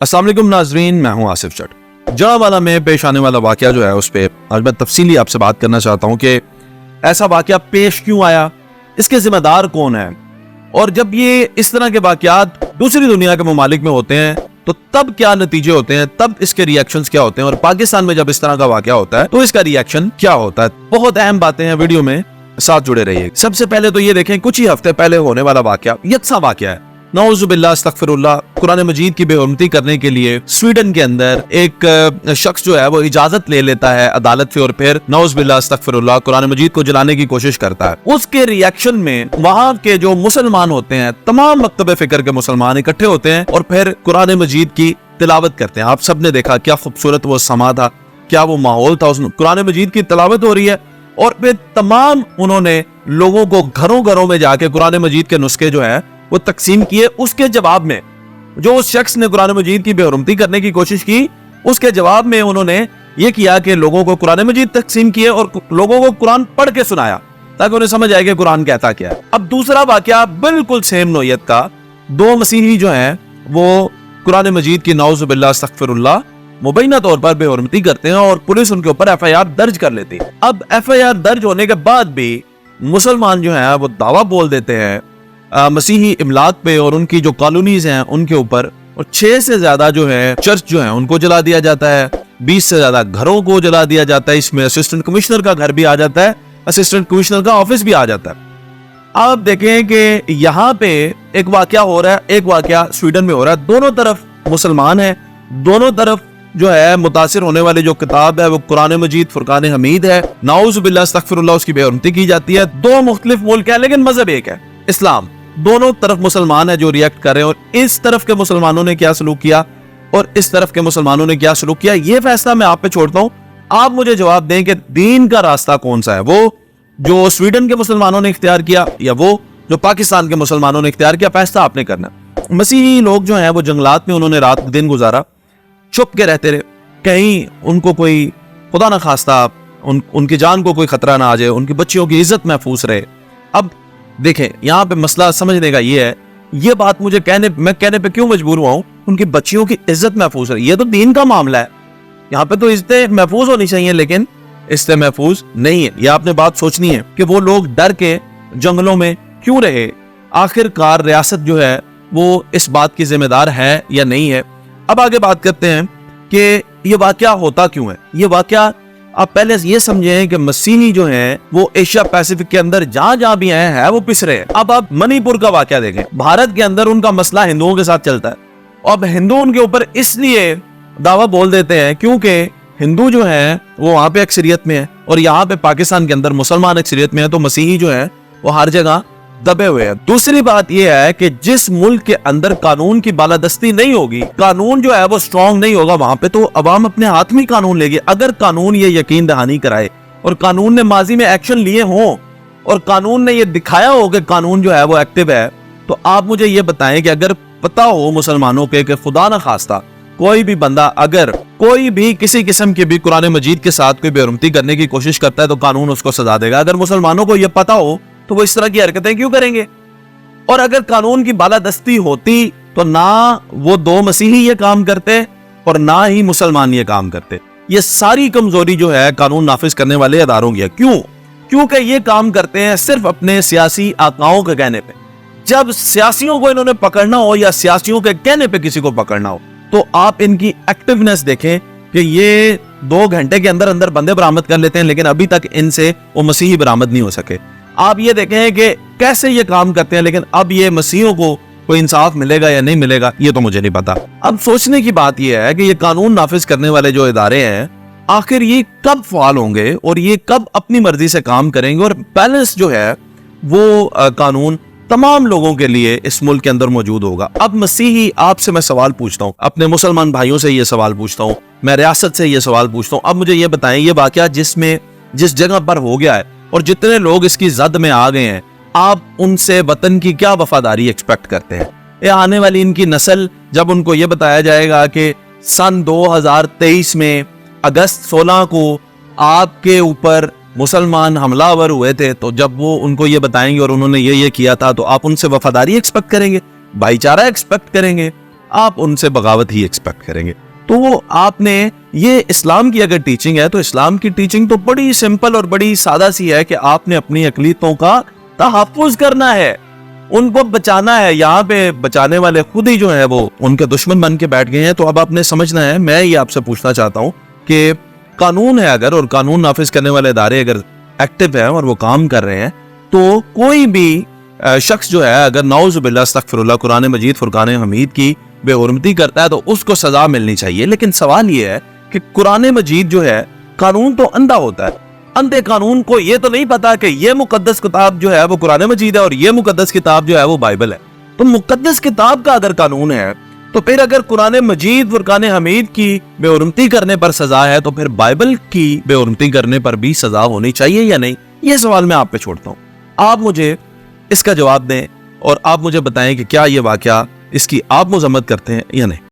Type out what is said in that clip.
السلام علیکم ناظرین، میں ہوں آصف چٹ۔ جڑاوالا میں پیش آنے والا واقعہ جو ہے اس پہ آج میں تفصیلی آپ سے بات کرنا چاہتا ہوں کہ ایسا واقعہ پیش کیوں آیا، اس کے ذمہ دار کون ہے، اور جب یہ اس طرح کے واقعات دوسری دنیا کے ممالک میں ہوتے ہیں تو تب کیا نتیجے ہوتے ہیں، تب اس کے ریاکشنز کیا ہوتے ہیں، اور پاکستان میں جب اس طرح کا واقعہ ہوتا ہے تو اس کا ریاکشن کیا ہوتا ہے۔ بہت اہم باتیں ہیں، ویڈیو میں ساتھ جڑے رہیے۔ سب سے پہلے تو یہ دیکھیں، کچھ ہی ہفتے پہلے ہونے والا واقعہ یکساں واقعہ ہے، نعوذ باللہ استغفر اللہ، قرآن مجید کی بے حرمتی کرنے کے لیے سویڈن کے اندر ایک شخص جو ہے وہ اجازت لے لیتا ہے عدالت سے، اور پھر نعوذ باللہ استغفر اللہ قرآن مجید کو جلانے کی کوشش کرتا ہے۔ اس کے ریاکشن میں وہاں کے جو مسلمان ہوتے ہیں، تمام مکتب فکر کے مسلمان اکٹھے ہوتے ہیں اور پھر قرآن مجید کی تلاوت کرتے ہیں۔ آپ سب نے دیکھا کیا خوبصورت وہ سما تھا، کیا وہ ماحول تھا، اس قرآن مجید کی تلاوت ہو رہی ہے، اور پھر تمام انہوں نے لوگوں کو گھروں میں جا کے قرآن مجید کے نسخے جو ہے وہ تقسیم کیے۔ اس کے جواب میں جو اس شخص نے قرآن مجید کی بے حرمتی کرنے کی کوشش کی، اس کے جواب میں انہوں نے یہ کیا کہ لوگوں کو قرآن مجید تقسیم کیے اور لوگوں کو قرآن پڑھ کے سنایا تاکہ انہیں سمجھ آئے کہ قرآن کہتا کیا ہے۔ اب دوسرا واقعہ بالکل سیم نوعیت کا، دو مسیحی جو ہیں وہ قرآن مجید کی نعوذ باللہ استغفر اللہ مبینہ طور پر بے حرمتی کرتے ہیں اور پولیس ان کے اوپر ایف آئی آر درج کر لیتی ہے۔ اب ایف آئی آر درج ہونے کے بعد بھی مسلمان جو ہیں وہ دعویٰ بول دیتے ہیں مسیحی املاک پہ اور ان کی جو کالونیز ہیں ان کے اوپر، اور 6 سے زیادہ جو ہے چرچ جو ہیں ان کو جلا دیا جاتا ہے، 20 سے زیادہ گھروں کو جلا دیا جاتا ہے۔ اس میں اسسٹنٹ کمشنر کا گھر بھی آ جاتا ہے، اسسٹنٹ کمشنر کا آفس بھی آ جاتا ہے۔ آپ دیکھیں کہ یہاں پہ ایک واقعہ ہو رہا ہے، ایک واقعہ سویڈن میں ہو رہا ہے، دونوں طرف مسلمان ہیں، دونوں طرف جو ہے متاثر ہونے والی جو کتاب ہے وہ قرآن مجید فرقان حمید ہے، نعوذ باللہ استغفر اللہ اس کی بے حرمتی کی جاتی ہے۔ دو مختلف ملک ہیں لیکن مذہب ایک ہے، اسلام۔ دونوں طرف مسلمان ہیں جو ریئیکٹ کر رہے ہیں، اور اس طرف کے مسلمانوں نے کیا سلوک کیا اور اس طرف کے مسلمانوں نے کیا سلوک کیا، یہ فیصلہ میں آپ پہ چھوڑتا ہوں۔ آپ مجھے جواب دیں کہ دین کا راستہ کون سا ہے، وہ جو سویڈن کے مسلمانوں نے اختیار کیا یا وہ جو پاکستان کے مسلمانوں نے اختیار کیا، فیصلہ آپ نے کرنا۔ مسیحی لوگ جو ہیں وہ جنگلات میں انہوں نے رات دن گزارا، چھپ کے رہتے رہے، کہیں ان کو کوئی خدا نہ خواستہ ان کی جان کو کوئی خطرہ نہ آ جائے، ان کی بچیوں کی عزت محفوظ رہے۔ اب دیکھیں یہاں پہ مسئلہ سمجھنے کا یہ ہے، یہ بات میں کہنے پہ کیوں مجبور ہوا ہوں، ان کی بچیوں کی عزت محفوظ رہے، یہ تو دین کا معاملہ ہے، یہاں پہ تو عزتیں محفوظ ہونی چاہیے لیکن عزتیں محفوظ نہیں ہے۔ یہ آپ نے بات سوچنی ہے کہ وہ لوگ ڈر کے جنگلوں میں کیوں رہے، آخر کار ریاست جو ہے وہ اس بات کی ذمہ دار ہے یا نہیں ہے۔ اب آگے بات کرتے ہیں کہ یہ واقعہ ہوتا کیوں ہے۔ یہ واقعہ آپ پہلے یہ سمجھیں کہ مسیحی جو ہیں وہ ایشیا پیسیفک کے اندر جہاں جہاں بھی آئے ہیں وہ پس رہے ہیں۔ اب آپ منی پور کا واقعہ دیکھیں، بھارت کے اندر ان کا مسئلہ ہندوؤں کے ساتھ چلتا ہے، اب ہندو ان کے اوپر اس لیے دعویٰ بول دیتے ہیں کیونکہ ہندو جو ہیں وہ وہاں پہ اکثریت میں ہے اور یہاں پہ پاکستان کے اندر مسلمان اکثریت میں ہے، تو مسیحی جو ہیں وہ ہر جگہ دبے ہوئے ہیں۔ دوسری بات یہ ہے کہ جس ملک کے اندر قانون کی بالادستی نہیں ہوگی، قانون جو ہے وہ اسٹرانگ نہیں ہوگا، وہاں پہ تو عوام اپنے ہاتھ میں قانون لے گی۔ اگر قانون یہ یقین دہانی کرائے اور قانون نے ماضی میں ایکشن لیے ہوں اور قانون نے یہ دکھایا ہو کہ قانون جو ہے وہ ایکٹیو ہے، تو آپ مجھے یہ بتائیں کہ اگر پتا ہو مسلمانوں کے کہ خدا نہ خواستہ کوئی بھی بندہ اگر کوئی بھی کسی قسم کی بھی قرآن مجید کے ساتھ کوئی بے حرمتی کرنے کی کوشش کرتا ہے تو قانون اس کو سزا دے گا۔ اگر مسلمانوں کو یہ پتا ہو تو وہ اس طرح کی حرکتیں کیوں کریں گے؟ اور اگر قانون کی بالادستی ہوتی تو نہ وہ دو مسیحی یہ کام کرتے اور نہ ہی مسلمان یہ کام کرتے۔ یہ ساری کمزوری جو ہے قانون نافذ کرنے والے اداروں کی ہے۔ کیونکہ یہ کام کرتے ہیں صرف اپنے سیاسی آقاؤں کے کہنے پہ۔ جب سیاسیوں کو انہوں نے پکڑنا ہو یا سیاسیوں کے کہنے پہ کسی کو پکڑنا ہو تو آپ ان کی ایکٹیونیس دیکھیں کہ یہ 2 گھنٹے کے اندر اندر بندے برآمد کر لیتے ہیں لیکن ابھی تک ان سے وہ مسیحی برآمد نہیں ہو سکے۔ آپ یہ دیکھیں کہ کیسے یہ کام کرتے ہیں، لیکن اب یہ مسیحیوں کو کوئی انصاف ملے گا یا نہیں ملے گا یہ تو مجھے نہیں پتا۔ اب سوچنے کی بات یہ ہے کہ یہ قانون نافذ کرنے والے جو ادارے ہیں آخر یہ کب فعال ہوں گے اور یہ کب اپنی مرضی سے کام کریں گے، اور بیلنس جو ہے وہ قانون تمام لوگوں کے لیے اس ملک کے اندر موجود ہوگا۔ اب مسیحی آپ سے میں سوال پوچھتا ہوں، اپنے مسلمان بھائیوں سے یہ سوال پوچھتا ہوں، میں ریاست سے یہ سوال پوچھتا ہوں، اب مجھے یہ بتائیں یہ واقعہ جس جگہ پر ہو گیا ہے اور جتنے لوگ اس کی زد میں آ گئے ہیں، آپ ان سے وطن کی کیا وفاداری ایکسپیکٹ کرتے ہیں؟ یہ آنے والی ان کی نسل جب ان کو یہ بتایا جائے گا کہ سن 2023 میں اگست 16 کو آپ کے اوپر مسلمان حملہ آور ہوئے تھے، تو جب وہ ان کو یہ بتائیں گے اور انہوں نے یہ کیا تھا تو آپ ان سے وفاداری ایکسپیکٹ کریں گے، بھائی چارہ ایکسپیکٹ کریں گے؟ آپ ان سے بغاوت ہی ایکسپیکٹ کریں گے. تو وہ آپ نے یہ اسلام کی اگر ٹیچنگ ہے تو اسلام کی ٹیچنگ تو بڑی سمپل اور بڑی سادہ سی ہے کہ آپ نے اپنی اقلیتوں کا تحفظ کرنا ہے, ان کو بچانا ہے. یہاں پہ بچانے والے خود ہی جو ہیں وہ ان کے دشمن بن کے بیٹھ گئے ہیں. تو اب آپ نے سمجھنا ہے, میں یہ آپ سے پوچھنا چاہتا ہوں کہ قانون ہے اگر, اور قانون نافذ کرنے والے ادارے اگر ایکٹیو ہیں اور وہ کام کر رہے ہیں, تو کوئی بھی شخص جو ہے اگر نعوذ باللہ استغفر اللہ قرآن مجید فرقان حمید کی بے حرمتی کرتا ہے تو اس کو سزا ملنی چاہیے. لیکن سوال یہ ہے کہ قرآن مجید جو ہے قانون تو اندھا ہوتا ہے, اندھے قانون کو یہ تو نہیں پتا کہ یہ مقدس کتاب جو ہے وہ قرآن مجید ہے اور یہ مقدس کتاب جو ہے وہ بائبل ہے. تو مقدس کتاب کا اگر قانون ہے تو پھر اگر قرآن مجید فرقان حمید کی بے حرمتی کرنے پر سزا ہے تو پھر بائبل کی بے حرمتی کرنے پر بھی سزا ہونی چاہیے یا نہیں؟ یہ سوال میں آپ پہ چھوڑتا ہوں, آپ مجھے اس کا جواب دیں اور آپ مجھے بتائیں کہ کیا یہ واقعہ اس کی آپ مذمت کرتے ہیں یا نہیں.